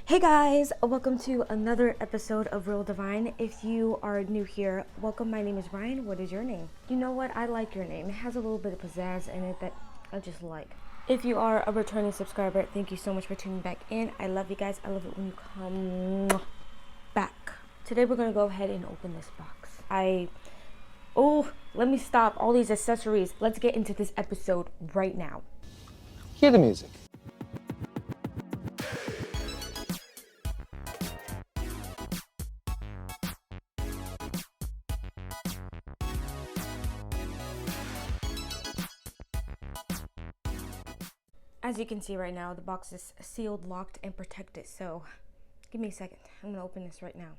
Hey guys, welcome to another episode of Real Divyne. If you are new here, welcome. My name is Rhyan. What is your name? You know what? I like your name. It has a little bit of pizzazz in it that I just like. If you are a returning subscriber, thank you so much for tuning back in. I love you guys. I love it when you come back. Today we're going to go ahead and open this box. Let me stop all these accessories. Let's get into this episode right now. Hear the music. As you can see right now, the box is sealed, locked, and protected. So give me a second. I'm gonna open this right now.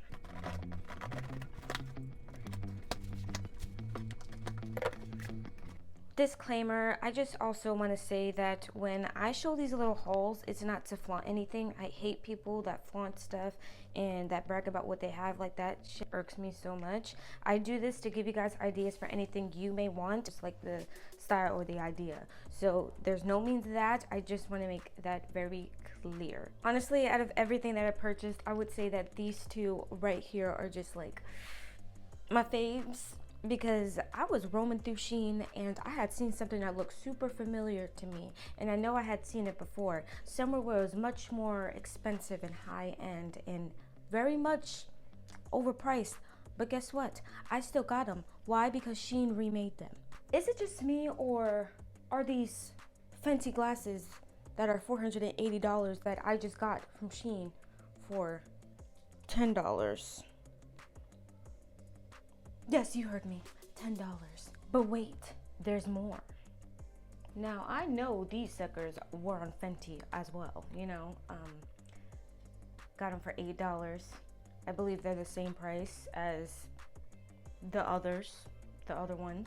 Disclaimer, I just also want to say that when I show these little hauls, it's not to flaunt anything. I hate people that flaunt stuff and that brag about what they have. Like, that shit irks me so much. I do this to give you guys ideas for anything you may want, just like the style or the idea. So there's no means of that. I just want to make that very clear. Honestly, out of everything that I purchased, I would say that these two right here are just like my faves, because I was roaming through Shein and I had seen something that looked super familiar to me, and I know I had seen it before somewhere where it was much more expensive and high end and very much overpriced. But guess what? I still got them. Why? Because Shein remade them. Is it just me, or are these fancy glasses that are $480 that I just got from Shein for $10? Yes, you heard me, $10. But wait, there's more. Now, I know these suckers were on Fenty as well, got them for $8. I believe they're the same price as the other ones.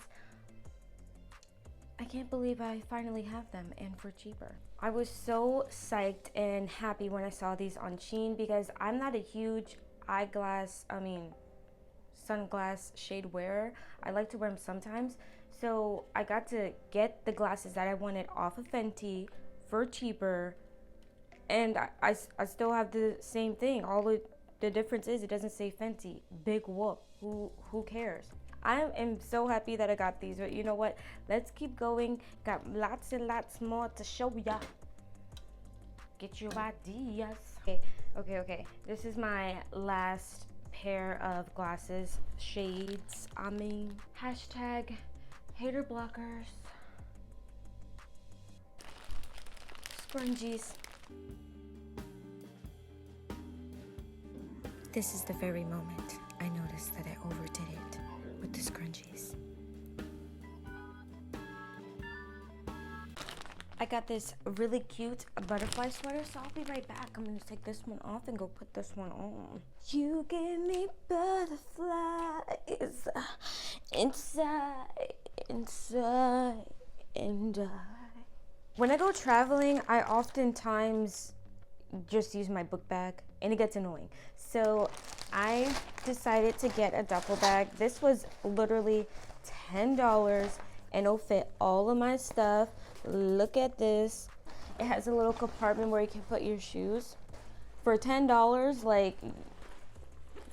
I can't believe I finally have them, and for cheaper. I was so psyched and happy when I saw these on Shein, because I'm not a huge sunglass shade wearer. I like to wear them sometimes, so I got to get the glasses that I wanted off of Fenty for cheaper, and I still have the same thing. All the difference is it doesn't say Fenty. Big whoop. Who cares? I am so happy that I got these, but you know what? Let's keep going. Got lots and lots more to show ya. Get your ideas. Okay. This is my last pair of glasses, shades. Hashtag hater blockers, scrunchies. This is the very moment I noticed that I overdid it with the scrunchies. I got this really cute butterfly sweater, so I'll be right back. I'm gonna take this one off and go put this one on. You give me butterflies inside, and when I go traveling, I oftentimes just use my book bag, and it gets annoying. So I decided to get a duffel bag. This was literally $10, and it'll fit all of my stuff. Look at this. It has a little compartment where you can put your shoes. For $10, like,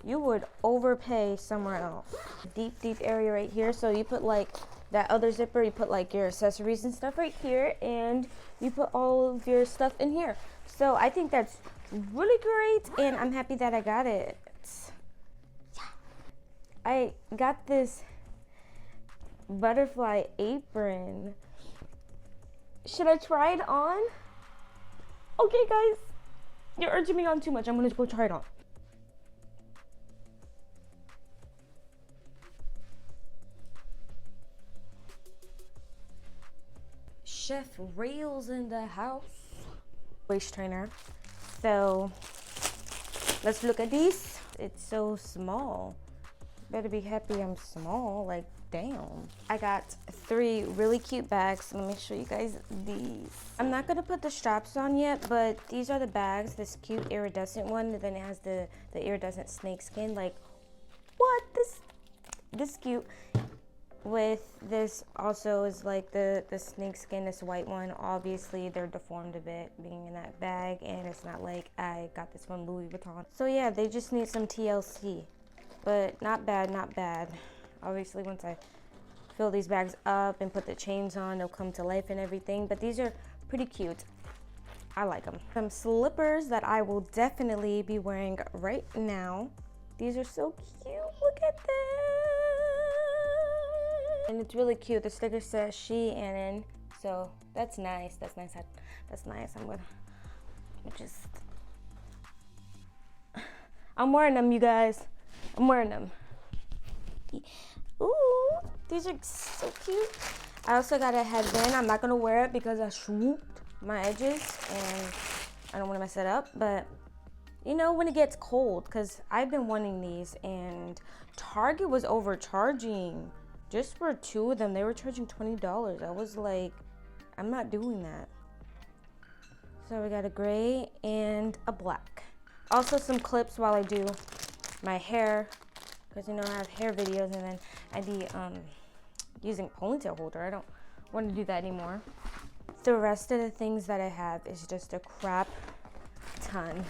you would overpay somewhere else. Deep area right here. So you put like that other zipper, you put like your accessories and stuff right here, and you put all of your stuff in here. So I think that's really great, and I'm happy that I got it. I got this butterfly apron. Should I try it on? Okay, guys, you're urging me on too much. I'm gonna go try it on. Chef Rails in the house. Waist trainer. So let's look at these. It's so small. Better be happy I'm small. Like, damn. I got 3 really cute bags. Let me show you guys these. I'm not gonna put the straps on yet, but these are the bags. This cute iridescent one, and then it has the iridescent snake skin. Like, what? This cute. with this also is like the snake skin, this white one. Obviously they're deformed a bit being in that bag, and it's not like I got this from Louis Vuitton. So yeah, they just need some TLC, but not bad, not bad. Obviously once I fill these bags up and put the chains on, they'll come to life and everything, but these are pretty cute. I like them. Some slippers that I will definitely be wearing right now. These are so cute, look at them. And it's really cute. The sticker says Shein, so that's nice. That's nice. That's nice. I'm wearing them, you guys. I'm wearing them. Ooh, these are so cute. I also got a headband. I'm not gonna wear it because I swooped my edges and I don't want to mess it up. But you know, when it gets cold, because I've been wanting these, and Target was overcharging. Just for 2 of them, they were charging $20. I was like, I'm not doing that. So we got a gray and a black. Also some clips while I do my hair, because you know I have hair videos, and then I'd be using ponytail holder. I don't want to do that anymore. The rest of the things that I have is just a crap ton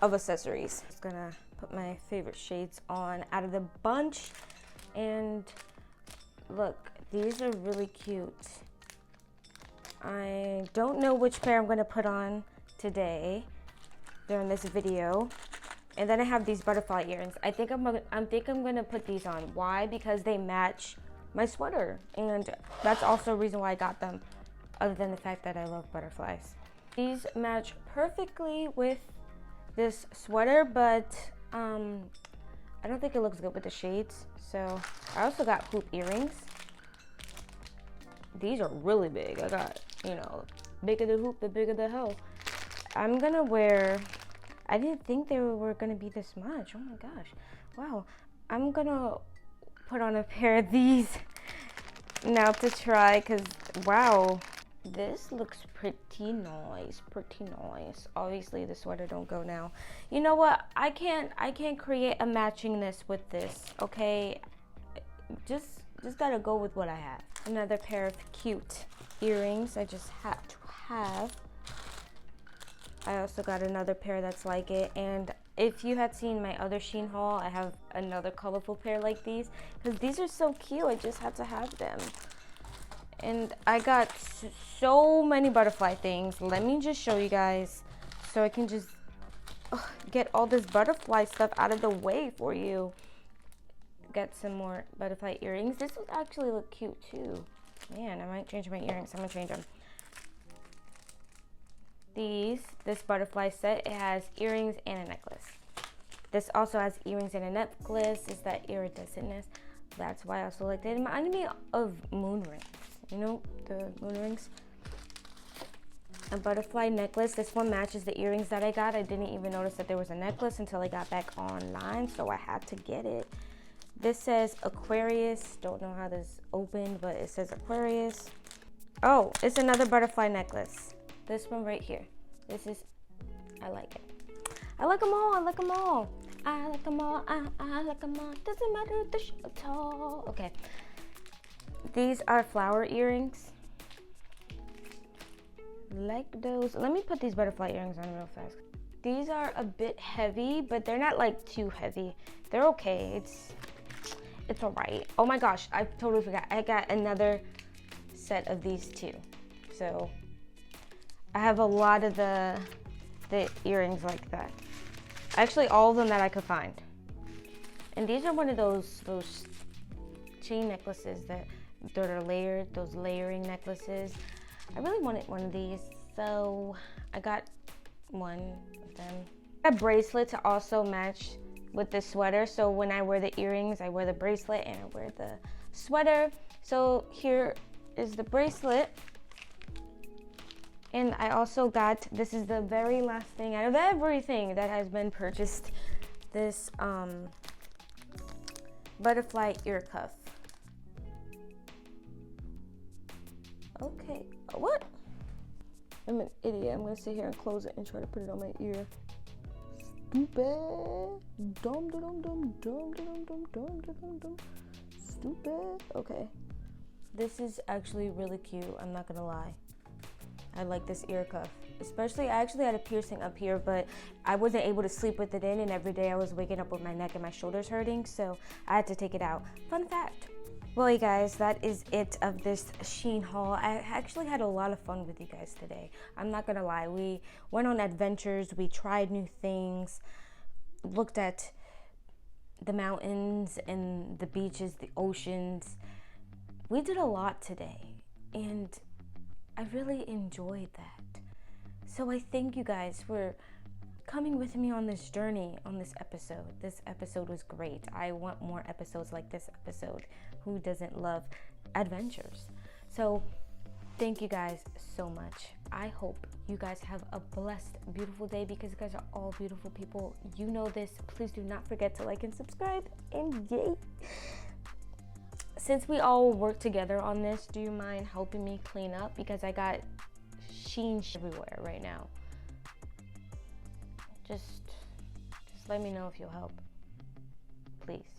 of accessories. Just gonna put my favorite shades on out of the bunch, and look, these are really cute. I don't know which pair I'm gonna put on today during this video. And then I have these butterfly earrings. I think I'm gonna put these on. Why? Because they match my sweater, and that's also a reason why I got them, other than the fact that I love butterflies. These match perfectly with this sweater, but I don't think it looks good with the shades. So I also got hoop earrings. These are really big. I got, you know, bigger the hoop, the bigger the hoe. I'm gonna wear, I didn't think they were gonna be this much. Oh my gosh. Wow. I'm gonna put on a pair of these now to try, because wow, this looks pretty nice, pretty nice. Obviously the sweater don't go now. You know what? I can't create a matchingness with this, okay? Just gotta go with what I have. Another pair of cute earrings I just had to have. I also got another pair that's like it, and if you had seen my other Shein haul, I have another colorful pair like these, because these are so cute. I just had to have them. And I got so many butterfly things. Let me just show you guys so I can just get all this butterfly stuff out of the way for you. Got some more butterfly earrings. This would actually look cute too. Man, I might change my earrings. I'm gonna change them. This butterfly set, it has earrings and a necklace. This also has earrings and a necklace. It's that iridescentness. That's why I also like it. It reminded me of moon rings. You know, the moon rings. A butterfly necklace. This one matches the earrings that I got. I didn't even notice that there was a necklace until I got back online, so I had to get it. This says Aquarius. Don't know how this opened, but it says Aquarius. Oh, it's another butterfly necklace. This one right here. This is, I like it. I like them all. I like them all. I like them all. I like them all. Doesn't matter if they're short or tall. Okay. These are flower earrings. Like those. Let me put these butterfly earrings on real fast. These are a bit heavy, but they're not like too heavy. They're okay. It's alright. Oh my gosh, I totally forgot. I got another set of these too. So I have a lot of the earrings like that. Actually, all of them that I could find. And these are one of those chain necklaces that are layered, those layering necklaces. I really wanted one of these, so I got one of them. A bracelet to also match with the sweater, so when I wear the earrings, I wear the bracelet and I wear the sweater. So here is the bracelet. And I also got, this is the very last thing out of everything that has been purchased, this butterfly ear cuff. Okay, what? I'm an idiot. I'm gonna sit here and close it and try to put it on my ear. Stupid. Dumb, dumb, dumb, dumb, dumb, dumb, dumb, dumb, dumb, dumb. stupid. Okay. This is actually really cute. I'm not gonna lie. I like this ear cuff. Especially, I actually had a piercing up here, but I wasn't able to sleep with it in, and every day I was waking up with my neck and my shoulders hurting, so I had to take it out. Fun fact. Well, you guys, that is it of this Shein haul. I actually had a lot of fun with you guys today. I'm not gonna lie. We went on adventures, we tried new things, looked at the mountains and the beaches, the oceans. We did a lot today, and I really enjoyed that. So I thank you guys for coming with me on this journey, on this episode. This episode was great. I want more episodes like this episode. Who doesn't love adventures? So thank you guys so much. I hope you guys have a blessed, beautiful day, because you guys are all beautiful people. You know this. Please do not forget to like and subscribe. And yay! Since we all work together on this, do you mind helping me clean up? Because I got Shein everywhere right now. Just let me know if you'll help. Please.